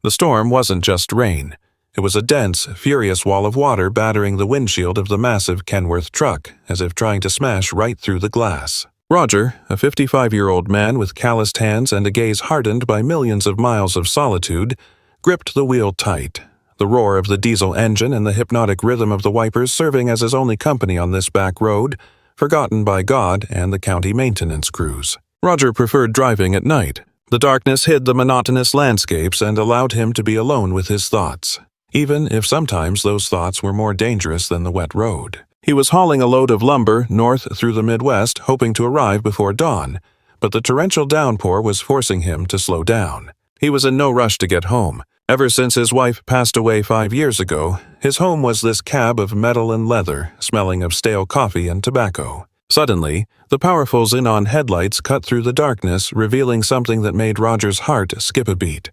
The storm wasn't just rain. It was a dense, furious wall of water battering the windshield of the massive Kenworth truck, as if trying to smash right through the glass. Roger, a 55-year-old man with calloused hands and a gaze hardened by millions of miles of solitude, gripped the wheel tight, the roar of the diesel engine and the hypnotic rhythm of the wipers serving as his only company on this back road, forgotten by God and the county maintenance crews. Roger preferred driving at night. The darkness hid the monotonous landscapes and allowed him to be alone with his thoughts, even if sometimes those thoughts were more dangerous than the wet road. He was hauling a load of lumber north through the Midwest, hoping to arrive before dawn, but the torrential downpour was forcing him to slow down. He was in no rush to get home. Ever since his wife passed away 5 years ago, his home was this cab of metal and leather, smelling of stale coffee and tobacco. Suddenly, the powerful xenon headlights cut through the darkness, revealing something that made Roger's heart skip a beat.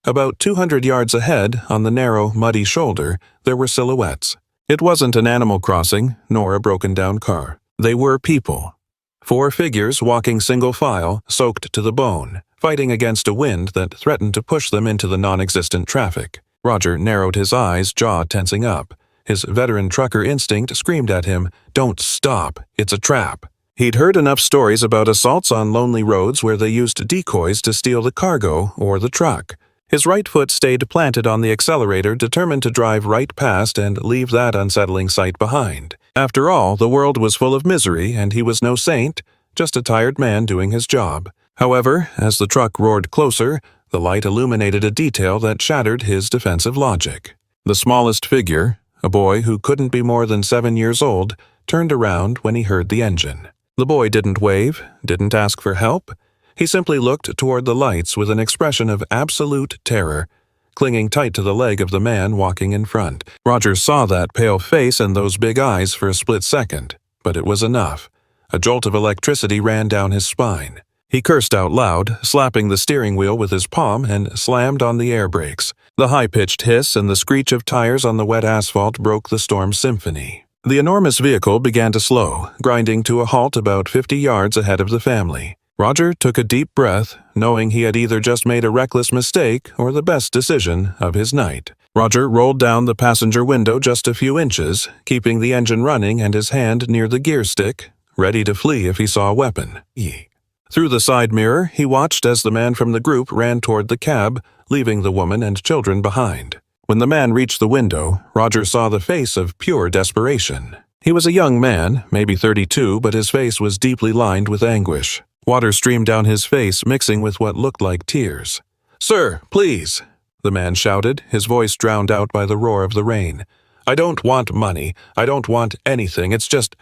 About 200 yards ahead, on the narrow, muddy shoulder, there were silhouettes. It wasn't an Animal Crossing, nor a broken-down car. They were people. 4 figures walking single file, soaked to the bone, fighting against a wind that threatened to push them into the non-existent traffic. Roger narrowed his eyes, jaw tensing up. His veteran trucker instinct screamed at him, "Don't stop, it's a trap." He'd heard enough stories about assaults on lonely roads where they used decoys to steal the cargo or the truck. His right foot stayed planted on the accelerator, determined to drive right past and leave that unsettling sight behind. After all, the world was full of misery, and he was no saint, just a tired man doing his job. However, as the truck roared closer, the light illuminated a detail that shattered his defensive logic. The smallest figure, a boy who couldn't be more than 7 years old, turned around when he heard the engine. The boy didn't wave, didn't ask for help. He simply looked toward the lights with an expression of absolute terror, clinging tight to the leg of the man walking in front. Roger saw that pale face and those big eyes for a split second, but it was enough. A jolt of electricity ran down his spine. He cursed out loud, slapping the steering wheel with his palm, and slammed on the air brakes. The high-pitched hiss and the screech of tires on the wet asphalt broke the storm's symphony. The enormous vehicle began to slow, grinding to a halt about 50 yards ahead of the family. Roger took a deep breath, knowing he had either just made a reckless mistake or the best decision of his night. Roger rolled down the passenger window just a few inches, keeping the engine running and his hand near the gear stick, ready to flee if he saw a weapon. Through the side mirror, he watched as the man from the group ran toward the cab, leaving the woman and children behind. When the man reached the window, Roger saw the face of pure desperation. He was a young man, maybe 32, but his face was deeply lined with anguish. Water streamed down his face, mixing with what looked like tears. "Sir, please," the man shouted, his voice drowned out by the roar of the rain. "I don't want money. I don't want anything. It's just,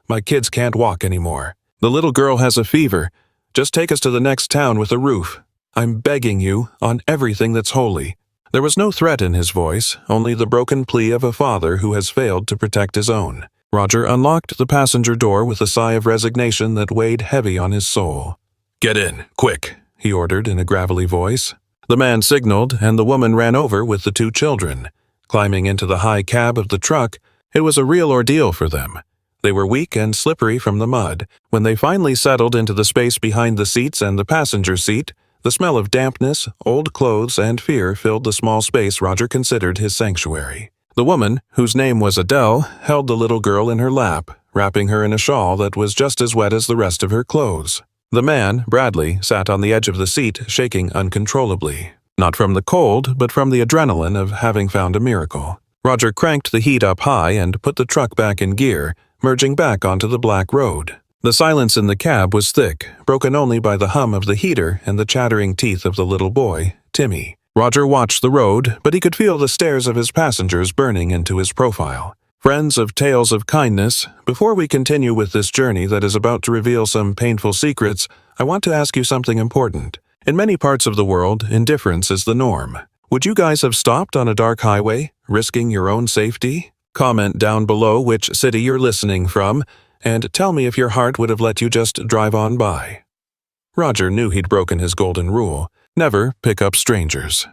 my kids can't walk anymore. The little girl has a fever. Just take us to the next town with a roof. I'm begging you, on everything that's holy." There was no threat in his voice, only the broken plea of a father who has failed to protect his own. Roger unlocked the passenger door with a sigh of resignation that weighed heavy on his soul. "Get in, quick," he ordered in a gravelly voice. The man signaled, and the woman ran over with the 2 children. Climbing into the high cab of the truck, it was a real ordeal for them. They were weak and slippery from the mud. When they finally settled into the space behind the seats and the passenger seat, the smell of dampness, old clothes, and fear filled the small space Roger considered his sanctuary. The woman, whose name was Adele, held the little girl in her lap, wrapping her in a shawl that was just as wet as the rest of her clothes. The man, Bradley, sat on the edge of the seat, shaking uncontrollably. Not from the cold, but from the adrenaline of having found a miracle. Roger cranked the heat up high and put the truck back in gear, merging back onto the black road. The silence in the cab was thick, broken only by the hum of the heater and the chattering teeth of the little boy, Timmy. Roger watched the road, but he could feel the stares of his passengers burning into his profile. Friends of tales of kindness, before we continue with this journey that is about to reveal some painful secrets, I want to ask you something important. In many parts of the world, indifference is the norm. Would you guys have stopped on a dark highway, risking your own safety? Comment down below which city you're listening from, and tell me if your heart would have let you just drive on by. Roger knew he'd broken his golden rule. Never pick up strangers.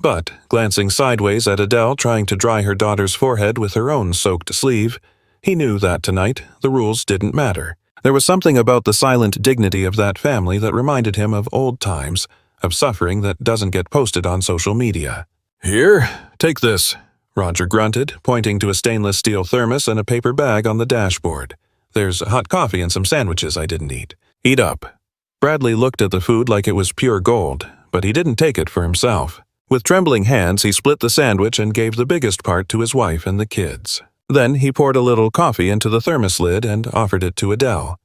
But, glancing sideways at Adele trying to dry her daughter's forehead with her own soaked sleeve, he knew that tonight the rules didn't matter. There was something about the silent dignity of that family that reminded him of old times, of suffering that doesn't get posted on social media. "Here, take this," Roger grunted, pointing to a stainless steel thermos and a paper bag on the dashboard. "There's hot coffee and some sandwiches I didn't eat. Eat up." Bradley looked at the food like it was pure gold, but he didn't take it for himself. With trembling hands, he split the sandwich and gave the biggest part to his wife and the kids. Then he poured a little coffee into the thermos lid and offered it to Adele.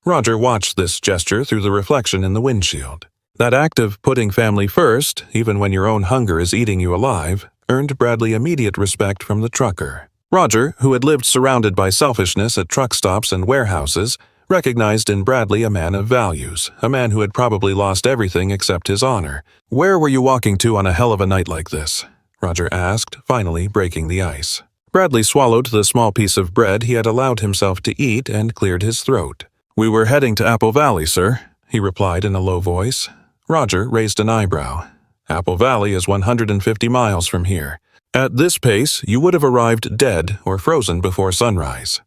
Roger watched this gesture through the reflection in the windshield. That act of putting family first, even when your own hunger is eating you alive, earned Bradley immediate respect from the trucker. Roger, who had lived surrounded by selfishness at truck stops and warehouses, recognized in Bradley a man of values, a man who had probably lost everything except his honor. "Where were you walking to on a hell of a night like this?" Roger asked, finally breaking the ice. Bradley swallowed the small piece of bread he had allowed himself to eat and cleared his throat. "We were heading to Apple Valley, sir," he replied in a low voice. Roger raised an eyebrow. "Apple Valley is 150 miles from here. At this pace, you would have arrived dead or frozen before sunrise."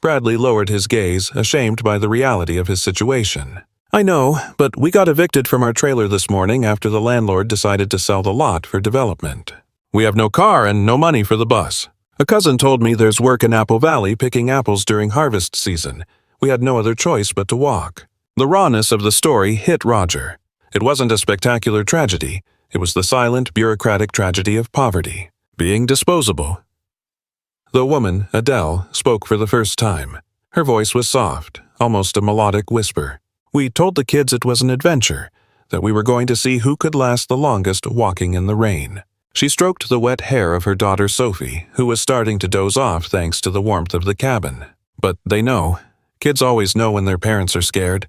Bradley lowered his gaze, ashamed by the reality of his situation. "I know, but we got evicted from our trailer this morning after the landlord decided to sell the lot for development. We have no car and no money for the bus. A cousin told me there's work in Apple Valley picking apples during harvest season. We had no other choice but to walk." The rawness of the story hit Roger. It wasn't a spectacular tragedy. It was the silent, bureaucratic tragedy of poverty. Being disposable. The woman, Adele, spoke for the first time. Her voice was soft, almost a melodic whisper. "We told the kids it was an adventure, that we were going to see who could last the longest walking in the rain." She stroked the wet hair of her daughter Sophie, who was starting to doze off thanks to the warmth of the cabin. "But they know. Kids always know when their parents are scared."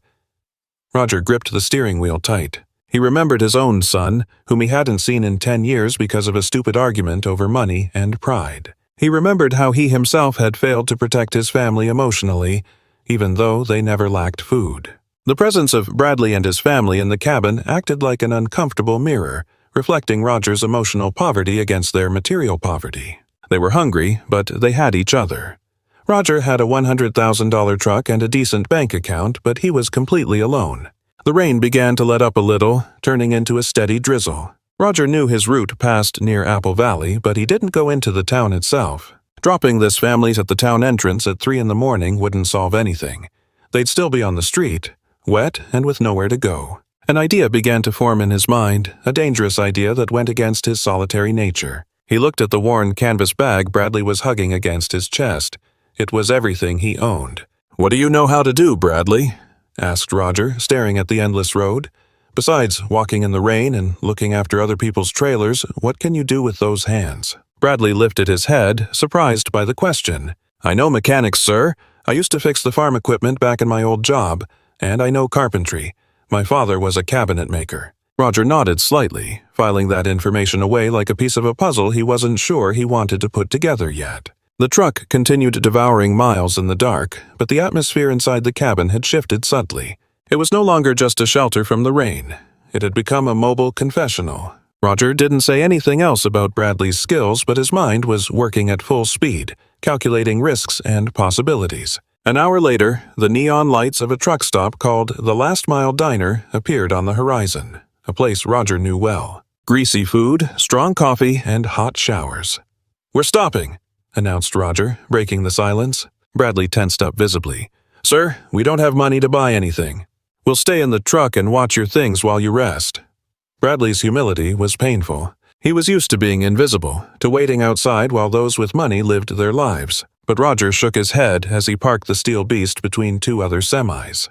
Roger gripped the steering wheel tight. He remembered his own son, whom he hadn't seen in 10 years because of a stupid argument over money and pride. He remembered how he himself had failed to protect his family emotionally, even though they never lacked food. The presence of Bradley and his family in the cabin acted like an uncomfortable mirror, reflecting Roger's emotional poverty against their material poverty. They were hungry, but they had each other. Roger had a $100,000 truck and a decent bank account, but he was completely alone. The rain began to let up a little, turning into a steady drizzle. Roger knew his route passed near Apple Valley, but he didn't go into the town itself. Dropping this family at the town entrance at 3 in the morning wouldn't solve anything. They'd still be on the street, wet and with nowhere to go. An idea began to form in his mind, a dangerous idea that went against his solitary nature. He looked at the worn canvas bag Bradley was hugging against his chest. It was everything he owned. "What do you know how to do, Bradley?" asked Roger, staring at the endless road. "Besides walking in the rain and looking after other people's trailers, what can you do with those hands?" Bradley lifted his head, surprised by the question. "I know mechanics, sir. I used to fix the farm equipment back in my old job, and I know carpentry. My father was a cabinet maker." Roger nodded slightly, filing that information away like a piece of a puzzle he wasn't sure he wanted to put together yet. The truck continued devouring miles in the dark, but the atmosphere inside the cabin had shifted subtly. It was no longer just a shelter from the rain. It had become a mobile confessional. Roger didn't say anything else about Bradley's skills, but his mind was working at full speed, calculating risks and possibilities. An hour later, the neon lights of a truck stop called the Last Mile Diner appeared on the horizon, a place Roger knew well. Greasy food, strong coffee, and hot showers. "We're stopping," announced Roger, breaking the silence. Bradley tensed up visibly. "Sir, we don't have money to buy anything. We'll stay in the truck and watch your things while you rest." Bradley's humility was painful. He was used to being invisible, to waiting outside while those with money lived their lives. But Roger shook his head as he parked the steel beast between 2 other semis.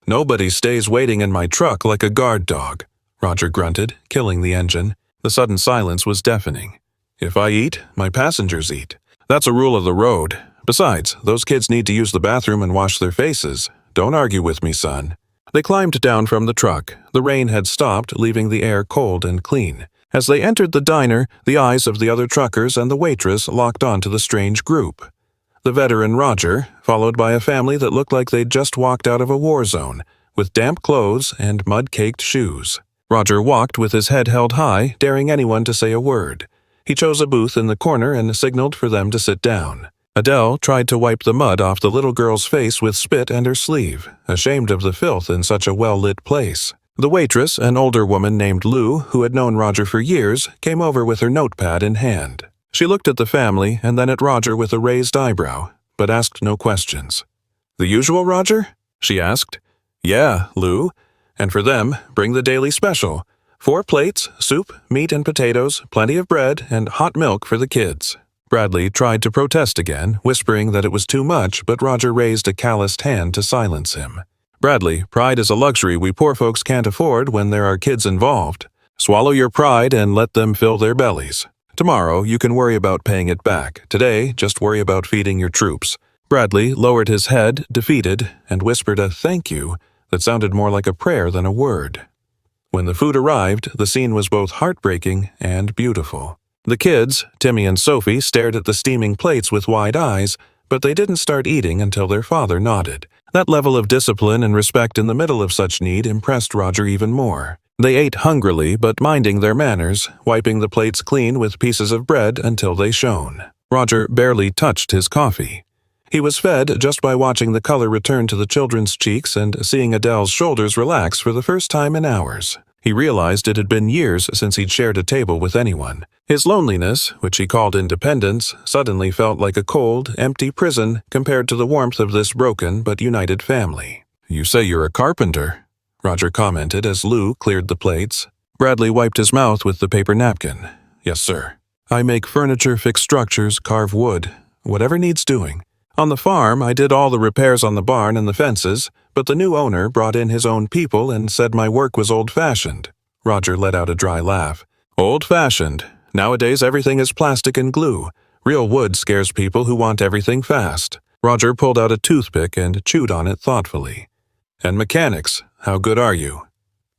"Nobody stays waiting in my truck like a guard dog," Roger grunted, killing the engine. The sudden silence was deafening. "If I eat, my passengers eat. That's a rule of the road. Besides, those kids need to use the bathroom and wash their faces. Don't argue with me, son." They climbed down from the truck. The rain had stopped, leaving the air cold and clean. As they entered the diner, the eyes of the other truckers and the waitress locked onto the strange group. The veteran Roger, followed by a family that looked like they'd just walked out of a war zone, with damp clothes and mud-caked shoes. Roger walked with his head held high, daring anyone to say a word. He chose a booth in the corner and signaled for them to sit down. Adele tried to wipe the mud off the little girl's face with spit and her sleeve, ashamed of the filth in such a well-lit place. The waitress, an older woman named Lou, who had known Roger for years, came over with her notepad in hand. She looked at the family and then at Roger with a raised eyebrow, but asked no questions. "The usual, Roger?" she asked. "Yeah, Lou. And for them, bring the daily special. 4 plates, soup, meat and potatoes, plenty of bread, and hot milk for the kids." Bradley tried to protest again, whispering that it was too much, but Roger raised a calloused hand to silence him. "Bradley, pride is a luxury we poor folks can't afford when there are kids involved. Swallow your pride and let them fill their bellies. Tomorrow, you can worry about paying it back. Today, just worry about feeding your troops." Bradley lowered his head, defeated, and whispered a thank you that sounded more like a prayer than a word. When the food arrived, the scene was both heartbreaking and beautiful. The kids, Timmy and Sophie, stared at the steaming plates with wide eyes, but they didn't start eating until their father nodded. That level of discipline and respect in the middle of such need impressed Roger even more. They ate hungrily but minding their manners, wiping the plates clean with pieces of bread until they shone. Roger barely touched his coffee. He was fed just by watching the color return to the children's cheeks and seeing Adele's shoulders relax for the first time in hours. He realized it had been years since he'd shared a table with anyone. His loneliness, which he called independence, suddenly felt like a cold, empty prison compared to the warmth of this broken but united family. "You say you're a carpenter," Roger commented as Lou cleared the plates. Bradley wiped his mouth with the paper napkin. "Yes, sir. I make furniture, fix structures, carve wood, whatever needs doing. On the farm, I did all the repairs on the barn and the fences, but the new owner brought in his own people and said my work was old-fashioned." Roger let out a dry laugh. "Old-fashioned. Nowadays everything is plastic and glue. Real wood scares people who want everything fast." Roger pulled out a toothpick and chewed on it thoughtfully. "And mechanics, how good are you?"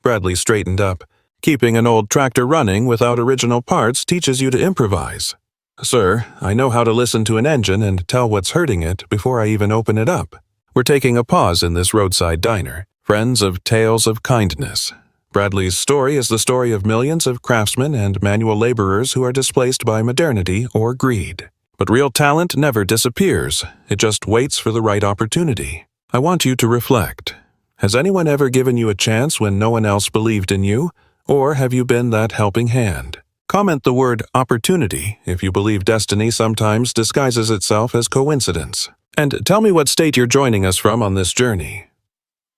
Bradley straightened up. "Keeping an old tractor running without original parts teaches you to improvise." "Sir, I know how to listen to an engine and tell what's hurting it before I even open it up." We're taking a pause in this roadside diner. Friends of tales of kindness. Bradley's story is the story of millions of craftsmen and manual laborers who are displaced by modernity or greed. But real talent never disappears. It just waits for the right opportunity. I want you to reflect. Has anyone ever given you a chance when no one else believed in you? Or have you been that helping hand? Comment the word opportunity if you believe destiny sometimes disguises itself as coincidence. And tell me what state you're joining us from on this journey.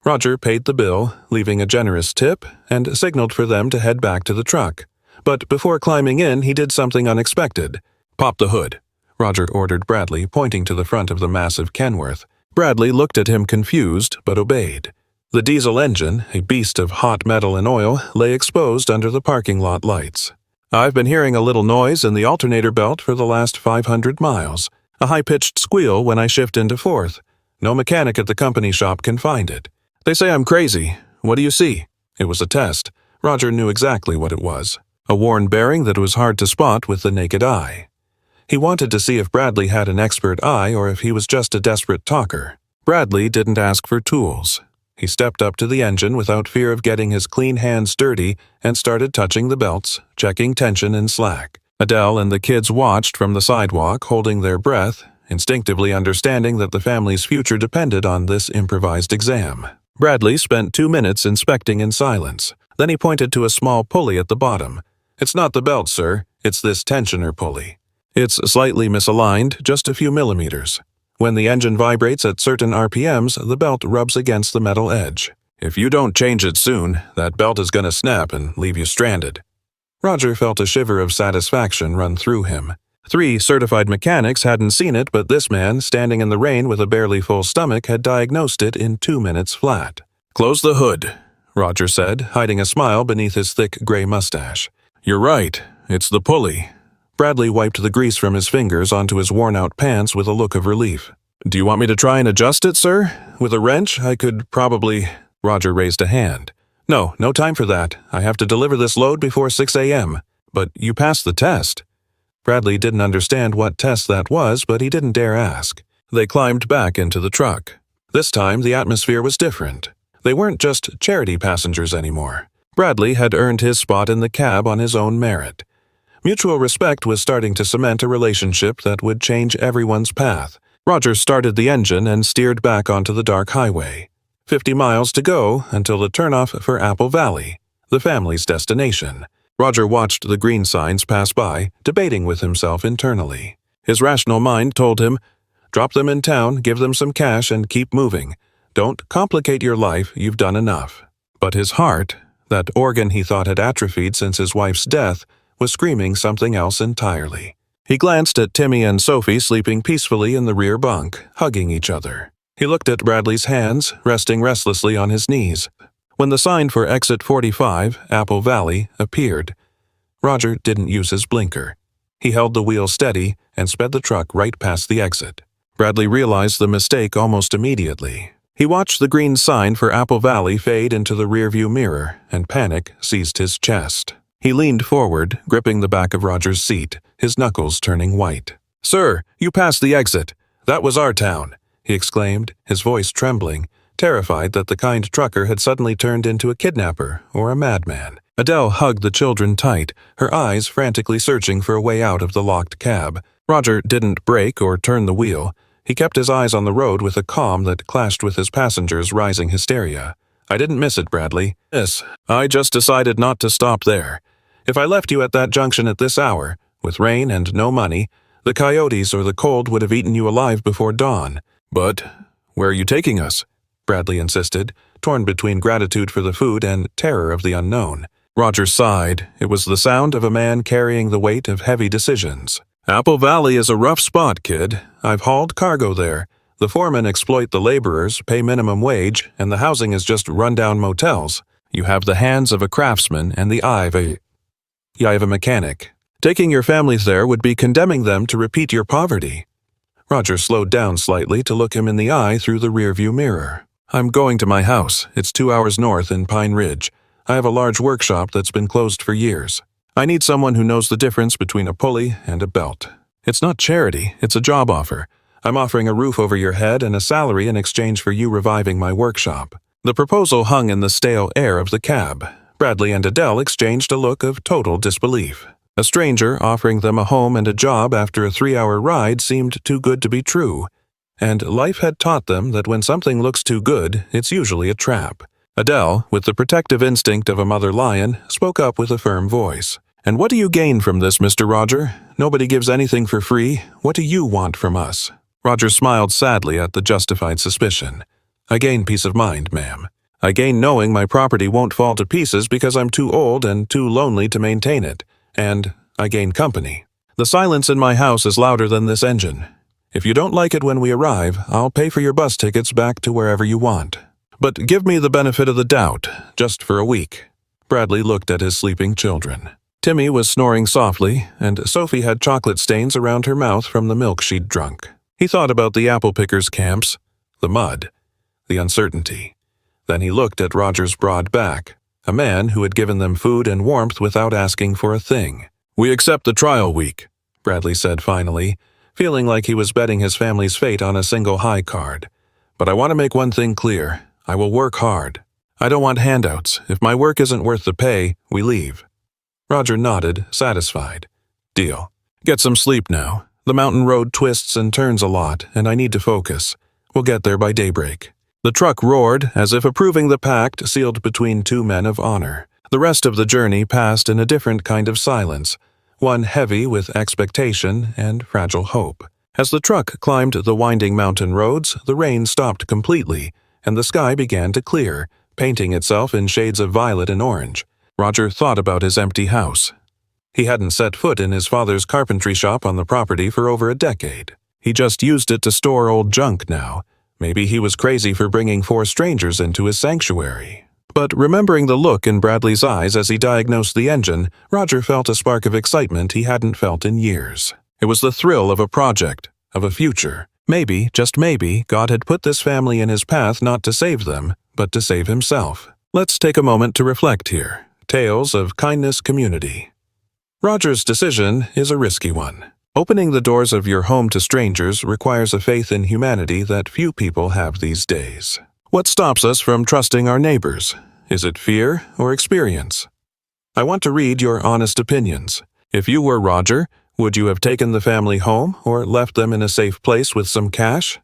Roger paid the bill, leaving a generous tip, and signaled for them to head back to the truck. But before climbing in, he did something unexpected. "Pop the hood," Roger ordered Bradley, pointing to the front of the massive Kenworth. Bradley looked at him confused, but obeyed. The diesel engine, a beast of hot metal and oil, lay exposed under the parking lot lights. "I've been hearing a little noise in the alternator belt for the last 500 miles. A high-pitched squeal when I shift into fourth. No mechanic at the company shop can find it. They say I'm crazy. What do you see?" It was a test. Roger knew exactly what it was. A worn bearing that was hard to spot with the naked eye. He wanted to see if Bradley had an expert eye or if he was just a desperate talker. Bradley didn't ask for tools. He stepped up to the engine without fear of getting his clean hands dirty and started touching the belts, checking tension and slack. Adele and the kids watched from the sidewalk, holding their breath, instinctively understanding that the family's future depended on this improvised exam. Bradley spent 2 minutes inspecting in silence. Then he pointed to a small pulley at the bottom. "It's not the belt, sir. It's this tensioner pulley. It's slightly misaligned, just a few millimeters. When the engine vibrates at certain RPMs, the belt rubs against the metal edge. If you don't change it soon, that belt is going to snap and leave you stranded." Roger felt a shiver of satisfaction run through him. 3 certified mechanics hadn't seen it, but this man, standing in the rain with a barely full stomach, had diagnosed it in 2 minutes flat. "Close the hood," Roger said, hiding a smile beneath his thick gray mustache. "You're right. It's the pulley." Bradley wiped the grease from his fingers onto his worn-out pants with a look of relief. "Do you want me to try and adjust it, sir? With a wrench, I could probably—" Roger raised a hand. No time for that. I have to deliver this load before 6 a.m. But you passed the test." Bradley didn't understand what test that was, but he didn't dare ask. They climbed back into the truck. This time, the atmosphere was different. They weren't just charity passengers anymore. Bradley had earned his spot in the cab on his own merit. Mutual respect was starting to cement a relationship that would change everyone's path. Roger started the engine and steered back onto the dark highway. 50 miles to go until the turnoff for Apple Valley, the family's destination. Roger watched the green signs pass by, debating with himself internally. His rational mind told him, drop them in town, give them some cash, and keep moving. Don't complicate your life, you've done enough. But his heart, that organ he thought had atrophied since his wife's death, was screaming something else entirely. He glanced at Timmy and Sophie sleeping peacefully in the rear bunk, hugging each other. He looked at Bradley's hands, resting restlessly on his knees. When the sign for Exit 45, Apple Valley, appeared, Roger didn't use his blinker. He held the wheel steady and sped the truck right past the exit. Bradley realized the mistake almost immediately. He watched the green sign for Apple Valley fade into the rearview mirror, and panic seized his chest. He leaned forward, gripping the back of Roger's seat, his knuckles turning white. "Sir, you passed the exit. That was our town," he exclaimed, his voice trembling, terrified that the kind trucker had suddenly turned into a kidnapper or a madman. Adele hugged the children tight, her eyes frantically searching for a way out of the locked cab. Roger didn't brake or turn the wheel. He kept his eyes on the road with a calm that clashed with his passengers' rising hysteria. "I didn't miss it, Bradley. Miss, I just decided not to stop there. If I left you at that junction at this hour, with rain and no money, the coyotes or the cold would have eaten you alive before dawn." "But where are you taking us?" Bradley insisted, torn between gratitude for the food and terror of the unknown. Roger sighed. It was the sound of a man carrying the weight of heavy decisions. "Apple Valley is a rough spot, kid. I've hauled cargo there. The foremen exploit the laborers, pay minimum wage, and the housing is just run-down motels. You have the hands of a craftsman and the eye of a mechanic. Taking your families there would be condemning them to repeat your poverty." Roger slowed down slightly to look him in the eye through the rearview mirror. "I'm going to my house. It's 2 hours north in Pine Ridge. I have a large workshop that's been closed for years. I need someone who knows the difference between a pulley and a belt. It's not charity, it's a job offer. I'm offering a roof over your head and a salary in exchange for you reviving my workshop." The proposal hung in the stale air of the cab. Bradley and Adele exchanged a look of total disbelief. A stranger offering them a home and a job after a 3-hour ride seemed too good to be true. And life had taught them that when something looks too good, it's usually a trap. Adele, with the protective instinct of a mother lion, spoke up with a firm voice. "And what do you gain from this, Mr. Roger? Nobody gives anything for free. What do you want from us?" Roger smiled sadly at the justified suspicion. "I gain peace of mind, ma'am. I gain knowing my property won't fall to pieces because I'm too old and too lonely to maintain it. And I gain company. The silence in my house is louder than this engine. If you don't like it when we arrive, I'll pay for your bus tickets back to wherever you want. But give me the benefit of the doubt, just for a week." Bradley looked at his sleeping children. Timmy was snoring softly, and Sophie had chocolate stains around her mouth from the milk she'd drunk. He thought about the apple pickers' camps, the mud, the uncertainty. Then he looked at Roger's broad back, a man who had given them food and warmth without asking for a thing. "We accept the trial week," Bradley said finally, feeling like he was betting his family's fate on a single high card. "But I want to make one thing clear. I will work hard. I don't want handouts. If my work isn't worth the pay, we leave." Roger nodded, satisfied. "Deal. Get some sleep now. The mountain road twists and turns a lot, and I need to focus. We'll get there by daybreak." The truck roared, as if approving the pact sealed between two men of honor. The rest of the journey passed in a different kind of silence, one heavy with expectation and fragile hope. As the truck climbed the winding mountain roads, the rain stopped completely, and the sky began to clear, painting itself in shades of violet and orange. Roger thought about his empty house. He hadn't set foot in his father's carpentry shop on the property for over a decade. He just used it to store old junk now. Maybe he was crazy for bringing 4 strangers into his sanctuary. But remembering the look in Bradley's eyes as he diagnosed the engine, Roger felt a spark of excitement he hadn't felt in years. It was the thrill of a project, of a future. Maybe, just maybe, God had put this family in his path not to save them, but to save himself. Let's take a moment to reflect here. Tales of Kindness Community. Roger's decision is a risky one. Opening the doors of your home to strangers requires a faith in humanity that few people have these days. What stops us from trusting our neighbors? Is it fear or experience? I want to read your honest opinions. If you were Roger, would you have taken the family home or left them in a safe place with some cash?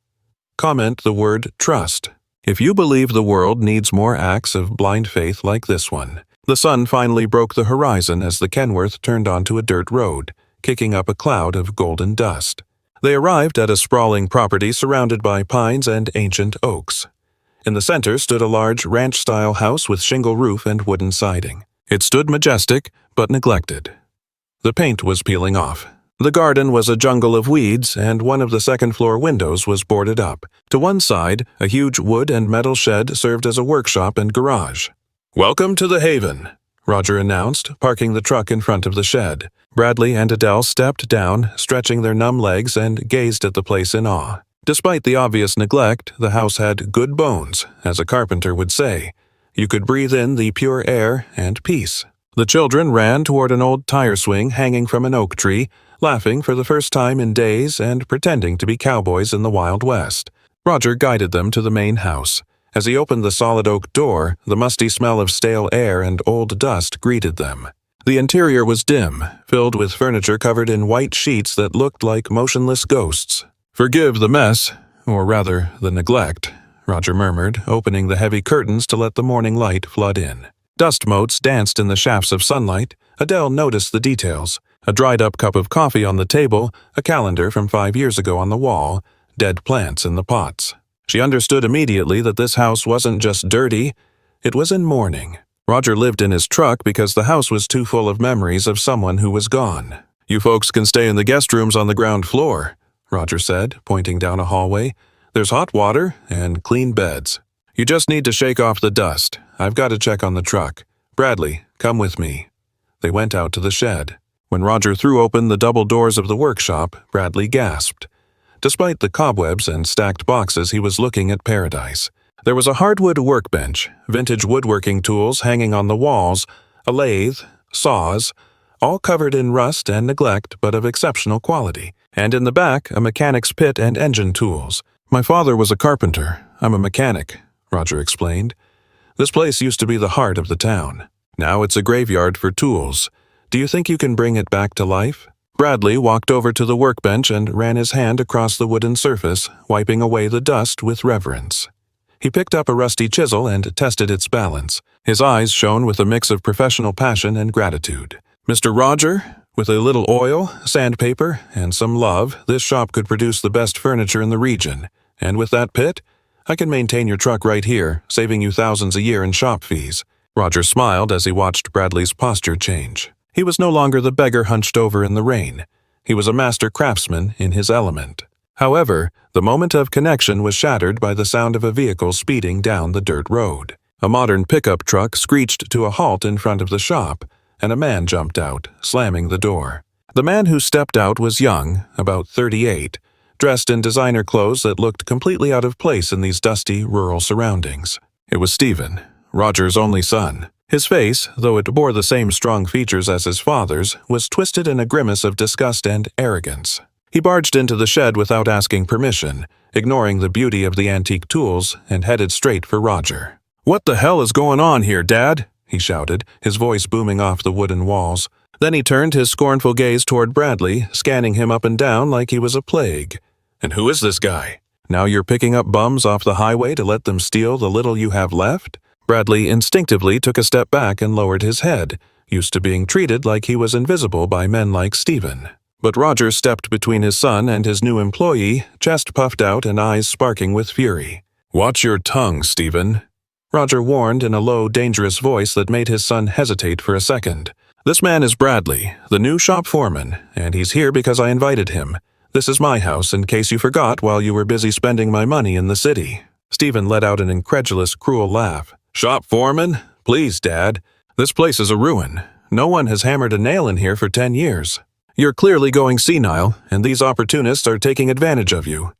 Comment the word trust. If you believe the world needs more acts of blind faith like this one. The sun finally broke the horizon as the Kenworth turned onto a dirt road, kicking up a cloud of golden dust. They arrived at a sprawling property surrounded by pines and ancient oaks. In the center stood a large ranch-style house with shingle roof and wooden siding. It stood majestic, but neglected. The paint was peeling off. The garden was a jungle of weeds, and one of the second-floor windows was boarded up. To one side, a huge wood and metal shed served as a workshop and garage. "Welcome to the Haven," Roger announced, parking the truck in front of the shed. Bradley and Adele stepped down, stretching their numb legs, and gazed at the place in awe. Despite the obvious neglect, the house had good bones, as a carpenter would say. You could breathe in the pure air and peace. The children ran toward an old tire swing hanging from an oak tree, laughing for the first time in days and pretending to be cowboys in the Wild West. Roger guided them to the main house. As he opened the solid oak door, the musty smell of stale air and old dust greeted them. The interior was dim, filled with furniture covered in white sheets that looked like motionless ghosts. "Forgive the mess, or rather, the neglect," Roger murmured, opening the heavy curtains to let the morning light flood in. Dust motes danced in the shafts of sunlight. Adele noticed the details. A dried-up cup of coffee on the table, a calendar from 5 years ago on the wall, dead plants in the pots. She understood immediately that this house wasn't just dirty, it was in mourning. Roger lived in his truck because the house was too full of memories of someone who was gone. "You folks can stay in the guest rooms on the ground floor," Roger said, pointing down a hallway. "There's hot water and clean beds. You just need to shake off the dust. I've got to check on the truck. Bradley, come with me." They went out to the shed. When Roger threw open the double doors of the workshop, Bradley gasped. Despite the cobwebs and stacked boxes, he was looking at paradise. There was a hardwood workbench, vintage woodworking tools hanging on the walls, a lathe, saws, all covered in rust and neglect but of exceptional quality, and in the back a mechanic's pit and engine tools. "My father was a carpenter. I'm a mechanic," Roger explained. "This place used to be the heart of the town. Now it's a graveyard for tools. Do you think you can bring it back to life?" Bradley walked over to the workbench and ran his hand across the wooden surface, wiping away the dust with reverence. He picked up a rusty chisel and tested its balance. His eyes shone with a mix of professional passion and gratitude. "Mr. Roger, with a little oil, sandpaper, and some love, this shop could produce the best furniture in the region. And with that pit, I can maintain your truck right here, saving you thousands a year in shop fees." Roger smiled as he watched Bradley's posture change. He was no longer the beggar hunched over in the rain. He was a master craftsman in his element. However, the moment of connection was shattered by the sound of a vehicle speeding down the dirt road. A modern pickup truck screeched to a halt in front of the shop, and a man jumped out, slamming the door. The man who stepped out was young, about 38, dressed in designer clothes that looked completely out of place in these dusty, rural surroundings. It was Stephen, Roger's only son. His face, though it bore the same strong features as his father's, was twisted in a grimace of disgust and arrogance. He barged into the shed without asking permission, ignoring the beauty of the antique tools, and headed straight for Roger. "What the hell is going on here, Dad?" he shouted, his voice booming off the wooden walls. Then he turned his scornful gaze toward Bradley, scanning him up and down like he was a plague. "And who is this guy? Now you're picking up bums off the highway to let them steal the little you have left?" Bradley instinctively took a step back and lowered his head, used to being treated like he was invisible by men like Stephen. But Roger stepped between his son and his new employee, chest puffed out and eyes sparking with fury. "Watch your tongue, Stephen," Roger warned in a low, dangerous voice that made his son hesitate for a second. "This man is Bradley, the new shop foreman, and he's here because I invited him. This is my house in case you forgot while you were busy spending my money in the city." Stephen let out an incredulous, cruel laugh. "Shop foreman? Please, Dad. This place is a ruin. No one has hammered a nail in here for 10 years. You're clearly going senile, and these opportunists are taking advantage of you."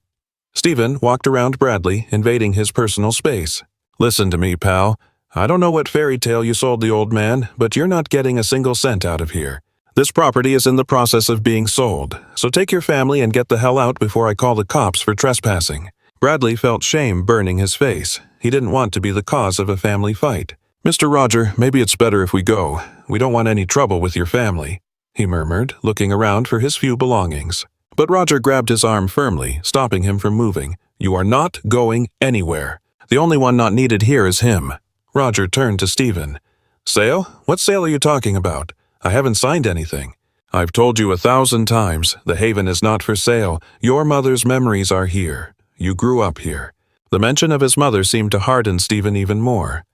Stephen walked around Bradley, invading his personal space. "Listen to me, pal. I don't know what fairy tale you sold the old man, but you're not getting a single cent out of here. This property is in the process of being sold, so take your family and get the hell out before I call the cops for trespassing." Bradley felt shame burning his face. He didn't want to be the cause of a family fight. "Mr. Roger, maybe it's better if we go. We don't want any trouble with your family," he murmured, looking around for his few belongings. But Roger grabbed his arm firmly, stopping him from moving. "You are not going anywhere. The only one not needed here is him. Roger turned to Stephen. Sale? What sale are you talking about? I haven't signed anything. I've told you 1,000 times, the Haven is not for sale. Your mother's memories are here. You grew up here. The mention of his mother seemed to harden Stephen even more.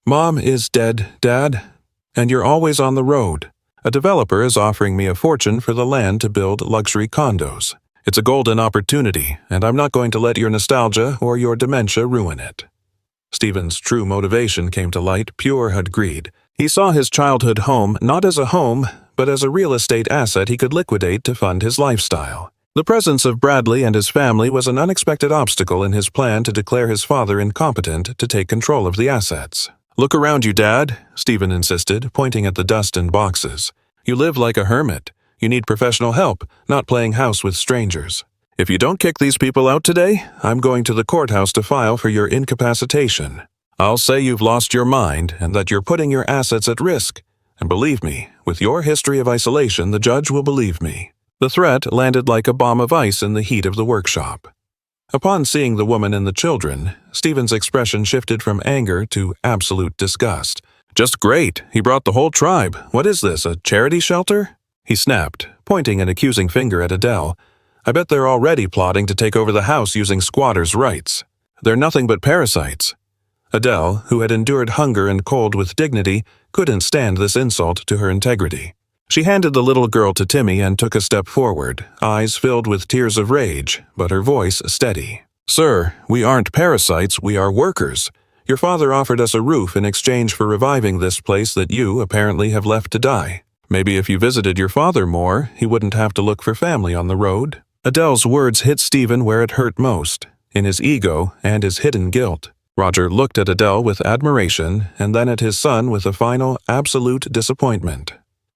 Mom is dead, Dad, and you're always on the road. A developer is offering me a fortune for the land to build luxury condos. It's a golden opportunity, and I'm not going to let your nostalgia or your dementia ruin it. Stephen's true motivation came to light, pure had greed. He saw his childhood home not as a home, but as a real estate asset he could liquidate to fund his lifestyle. The presence of Bradley and his family was an unexpected obstacle in his plan to declare his father incompetent to take control of the assets. Look around you, Dad, Stephen insisted, pointing at the dust and boxes. You live like a hermit. You need professional help, not playing house with strangers. If you don't kick these people out today, I'm going to the courthouse to file for your incapacitation. I'll say you've lost your mind and that you're putting your assets at risk. And believe me, with your history of isolation, the judge will believe me. The threat landed like a bomb of ice in the heat of the workshop. Upon seeing the woman and the children, Stephen's expression shifted from anger to absolute disgust. Just great, he brought the whole tribe. What is this, a charity shelter? He snapped, pointing an accusing finger at Adele. I bet they're already plotting to take over the house using squatters' rights. They're nothing but parasites. Adele, who had endured hunger and cold with dignity, couldn't stand this insult to her integrity. She handed the little girl to Timmy and took a step forward, eyes filled with tears of rage, but her voice steady. Sir, we aren't parasites, we are workers. Your father offered us a roof in exchange for reviving this place that you apparently have left to die. Maybe if you visited your father more, he wouldn't have to look for family on the road. Adele's words hit Stephen where it hurt most, in his ego and his hidden guilt. Roger looked at Adele with admiration and then at his son with a final, absolute disappointment.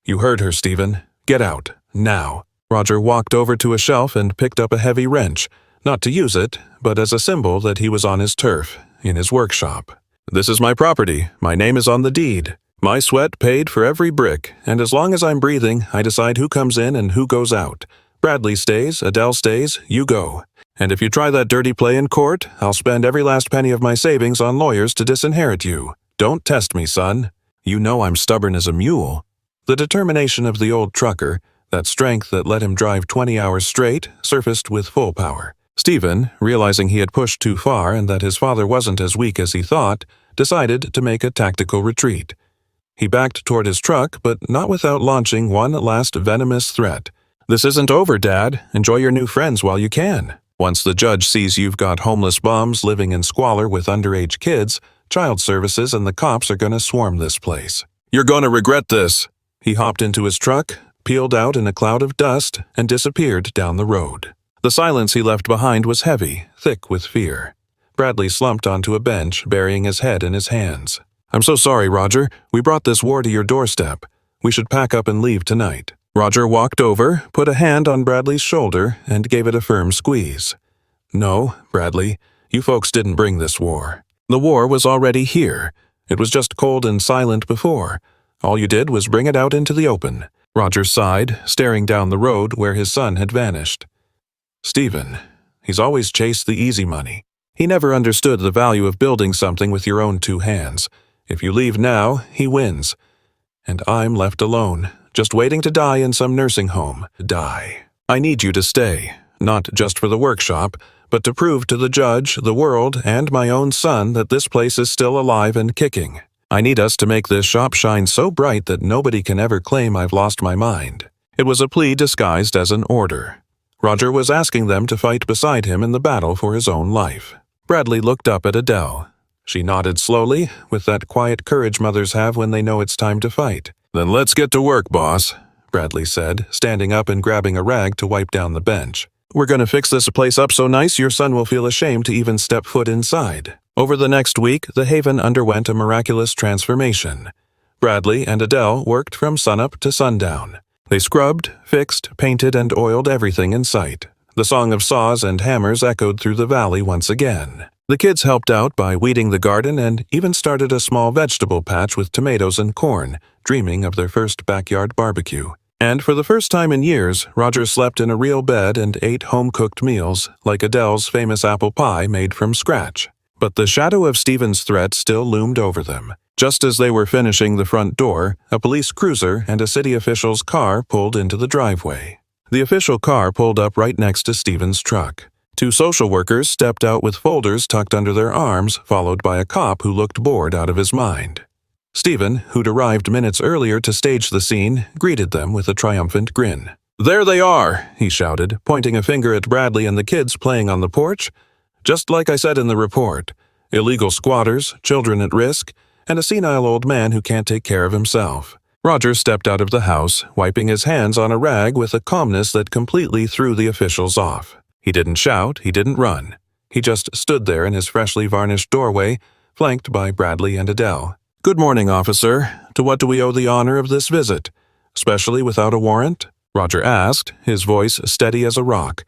You heard her, Stephen. Get out, now. Roger walked over to a shelf and picked up a heavy wrench, not to use it, but as a symbol that he was on his turf, in his workshop. This is my property. My name is on the deed. My sweat paid for every brick, and as long as I'm breathing, I decide who comes in and who goes out. Bradley stays, Adele stays, you go. And if you try that dirty play in court, I'll spend every last penny of my savings on lawyers to disinherit you. Don't test me, son. You know I'm stubborn as a mule. The determination of the old trucker, that strength that let him drive 20 hours straight, surfaced with full power. Stephen, realizing he had pushed too far and that his father wasn't as weak as he thought, decided to make a tactical retreat. He backed toward his truck, but not without launching one last venomous threat. This isn't over, Dad. Enjoy your new friends while you can. Once the judge sees you've got homeless bums living in squalor with underage kids, child services and the cops are gonna swarm this place. You're gonna regret this. He hopped into his truck, peeled out in a cloud of dust, and disappeared down the road. The silence he left behind was heavy, thick with fear. Bradley slumped onto a bench, burying his head in his hands. I'm so sorry, Roger. We brought this war to your doorstep. We should pack up and leave tonight. Roger walked over, put a hand on Bradley's shoulder, and gave it a firm squeeze. No, Bradley, you folks didn't bring this war. The war was already here. It was just cold and silent before. All you did was bring it out into the open. Roger sighed, staring down the road where his son had vanished. Stephen, he's always chased the easy money. He never understood the value of building something with your own two hands. If you leave now, he wins. And I'm left alone, just waiting to die in some nursing home. Die. I need you to stay, not just for the workshop, but to prove to the judge, the world, and my own son that this place is still alive and kicking. I need us to make this shop shine so bright that nobody can ever claim I've lost my mind. It was a plea disguised as an order. Roger was asking them to fight beside him in the battle for his own life. Bradley looked up at Adele. She nodded slowly, with that quiet courage mothers have when they know it's time to fight. Then let's get to work, boss, Bradley said, standing up and grabbing a rag to wipe down the bench. We're going to fix this place up so nice your son will feel ashamed to even step foot inside. Over the next week, the Haven underwent a miraculous transformation. Bradley and Adele worked from sunup to sundown. They scrubbed, fixed, painted, and oiled everything in sight. The song of saws and hammers echoed through the valley once again. The kids helped out by weeding the garden and even started a small vegetable patch with tomatoes and corn, dreaming of their first backyard barbecue. And for the first time in years, Roger slept in a real bed and ate home-cooked meals, like Adele's famous apple pie made from scratch. But the shadow of Stephen's threat still loomed over them. Just as they were finishing the front door, a police cruiser and a city official's car pulled into the driveway. The official car pulled up right next to Stephen's truck. Two social workers stepped out with folders tucked under their arms, followed by a cop who looked bored out of his mind. Stephen, who'd arrived minutes earlier to stage the scene, greeted them with a triumphant grin. "There they are," he shouted, pointing a finger at Bradley and the kids playing on the porch. "Just like I said in the report. Illegal squatters, children at risk, and a senile old man who can't take care of himself." Roger stepped out of the house, wiping his hands on a rag with a calmness that completely threw the officials off. He didn't shout, he didn't run. He just stood there in his freshly varnished doorway, flanked by Bradley and Adele. "Good morning, officer. To what do we owe the honor of this visit? Especially without a warrant?" Roger asked, his voice steady as a rock.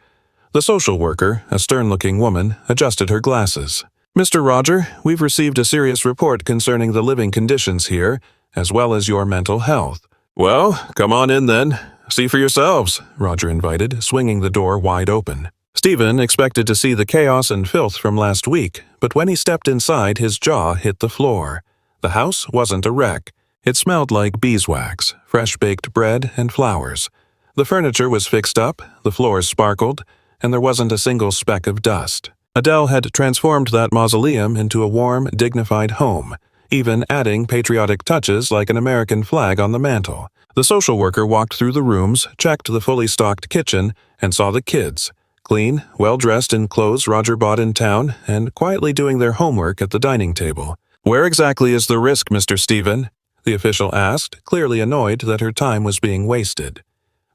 The social worker, a stern-looking woman, adjusted her glasses. "Mr. Roger, we've received a serious report concerning the living conditions here, as well as your mental health." "Well, come on in then. See for yourselves," Roger invited, swinging the door wide open. Stephen expected to see the chaos and filth from last week, but when he stepped inside, his jaw hit the floor. The house wasn't a wreck. It smelled like beeswax, fresh-baked bread, and flowers. The furniture was fixed up, the floors sparkled, and there wasn't a single speck of dust. Adele had transformed that mausoleum into a warm, dignified home, even adding patriotic touches like an American flag on the mantel. The social worker walked through the rooms, checked the fully stocked kitchen, and saw the kids, clean, well-dressed in clothes Roger bought in town, and quietly doing their homework at the dining table. "Where exactly is the risk, Mr. Stephen?" the official asked, clearly annoyed that her time was being wasted.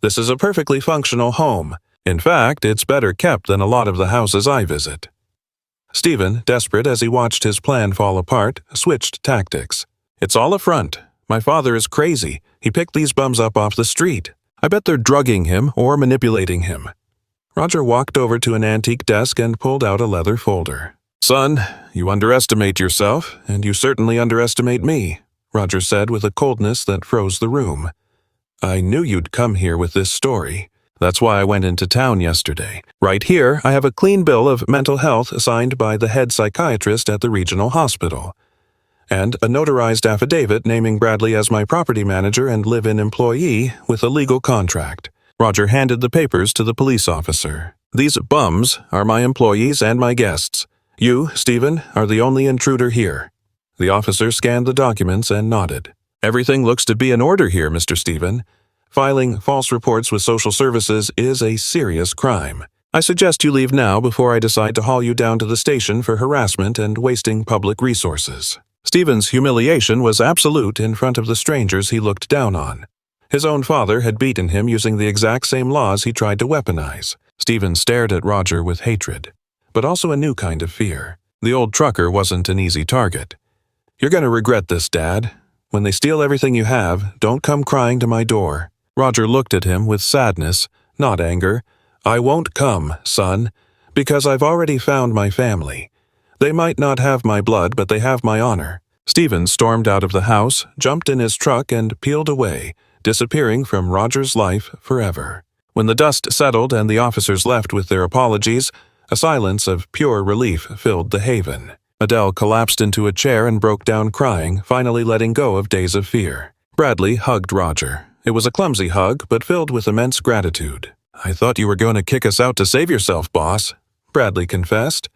"This is a perfectly functional home. In fact, it's better kept than a lot of the houses I visit." Stephen, desperate as he watched his plan fall apart, switched tactics. "It's all a front. My father is crazy. He picked these bums up off the street. I bet they're drugging him or manipulating him." Roger walked over to an antique desk and pulled out a leather folder. "Son, you underestimate yourself, and you certainly underestimate me," Roger said with a coldness that froze the room. "I knew you'd come here with this story. That's why I went into town yesterday. Right here, I have a clean bill of mental health signed by the head psychiatrist at the regional hospital, and a notarized affidavit naming Bradley as my property manager and live-in employee with a legal contract." Roger handed the papers to the police officer. "These bums are my employees and my guests. You, Stephen, are the only intruder here." The officer scanned the documents and nodded. "Everything looks to be in order here, Mr. Stephen. Filing false reports with social services is a serious crime. I suggest you leave now before I decide to haul you down to the station for harassment and wasting public resources." Stephen's humiliation was absolute in front of the strangers he looked down on. His own father had beaten him using the exact same laws he tried to weaponize. Stephen stared at Roger with hatred, but also a new kind of fear. The old trucker wasn't an easy target. "You're going to regret this, Dad. When they steal everything you have, don't come crying to my door." Roger looked at him with sadness, not anger. "I won't come, son, because I've already found my family. They might not have my blood, but they have my honor." Stephen stormed out of the house, jumped in his truck, and peeled away, disappearing from Roger's life forever. When the dust settled and the officers left with their apologies, a silence of pure relief filled the haven. Adele collapsed into a chair and broke down crying, finally letting go of days of fear. Bradley hugged Roger. It was a clumsy hug, but filled with immense gratitude. "I thought you were going to kick us out to save yourself, boss," Bradley confessed.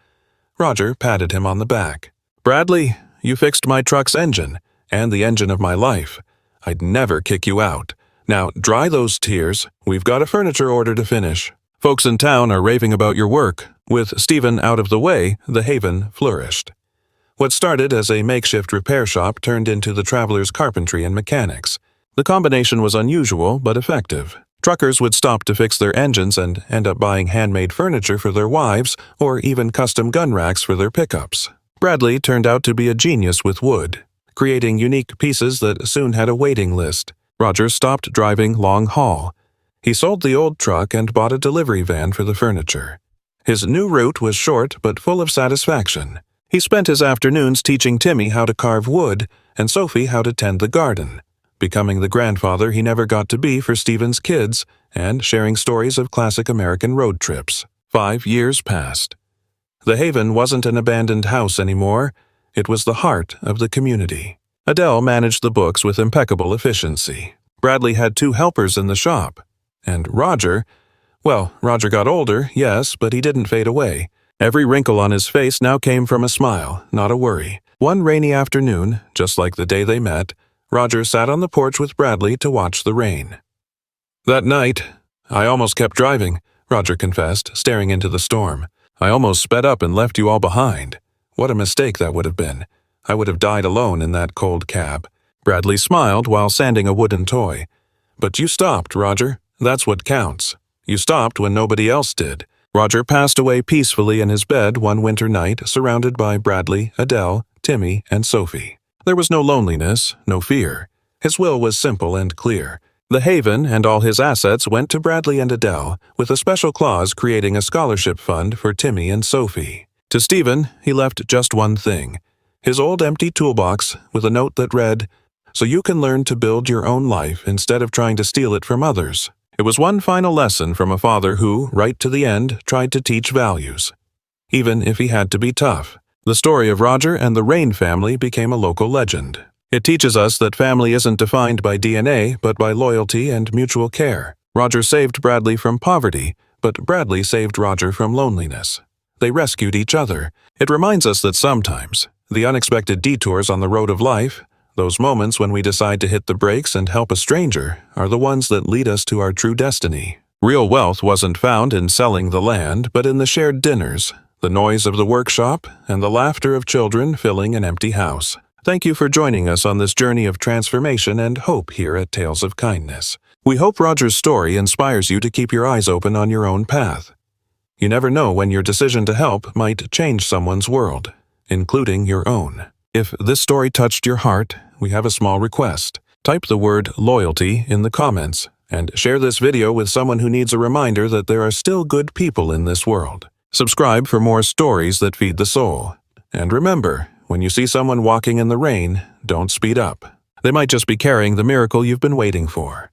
Roger patted him on the back. "Bradley, you fixed my truck's engine, and the engine of my life. I'd never kick you out. Now, dry those tears. We've got a furniture order to finish. Folks in town are raving about your work." With Stephen out of the way, the haven flourished. What started as a makeshift repair shop turned into the travelers' carpentry and mechanics. The combination was unusual but effective. Truckers would stop to fix their engines and end up buying handmade furniture for their wives or even custom gun racks for their pickups. Bradley turned out to be a genius with wood, creating unique pieces that soon had a waiting list. Roger stopped driving long haul. He sold the old truck and bought a delivery van for the furniture. His new route was short but full of satisfaction. He spent his afternoons teaching Timmy how to carve wood and Sophie how to tend the garden, becoming the grandfather he never got to be for Stephen's kids, and sharing stories of classic American road trips. 5 years passed. The Haven wasn't an abandoned house anymore. It was the heart of the community. Adele managed the books with impeccable efficiency. Bradley had 2 helpers in the shop. And Roger, well, Roger got older, yes, but he didn't fade away. Every wrinkle on his face now came from a smile, not a worry. One rainy afternoon, just like the day they met, Roger sat on the porch with Bradley to watch the rain. That night, I almost kept driving, Roger confessed, staring into the storm. I almost sped up and left you all behind. What a mistake that would have been. I would have died alone in that cold cab. Bradley smiled while sanding a wooden toy. But you stopped, Roger. That's what counts. You stopped when nobody else did. Roger passed away peacefully in his bed one winter night, surrounded by Bradley, Adele, Timmy, and Sophie. There was no loneliness, no fear. His will was simple and clear. The Haven and all his assets went to Bradley and Adele, with a special clause creating a scholarship fund for Timmy and Sophie. To Stephen, he left just one thing: his old empty toolbox with a note that read, "So you can learn to build your own life instead of trying to steal it from others." It was one final lesson from a father who, right to the end, tried to teach values, even if he had to be tough. The story of Roger and the Rain family became a local legend. It teaches us that family isn't defined by DNA, but by loyalty and mutual care. Roger saved Bradley from poverty, but Bradley saved Roger from loneliness. They rescued each other. It reminds us that sometimes, the unexpected detours on the road of life, those moments when we decide to hit the brakes and help a stranger, are the ones that lead us to our true destiny. Real wealth wasn't found in selling the land, but in the shared dinners, the noise of the workshop, and the laughter of children filling an empty house. Thank you for joining us on this journey of transformation and hope here at Tales of Kindness. We hope Roger's story inspires you to keep your eyes open on your own path. You never know when your decision to help might change someone's world, including your own. If this story touched your heart, we have a small request. Type the word loyalty in the comments and share this video with someone who needs a reminder that there are still good people in this world. Subscribe for more stories that feed the soul. And remember, when you see someone walking in the rain, don't speed up. They might just be carrying the miracle you've been waiting for.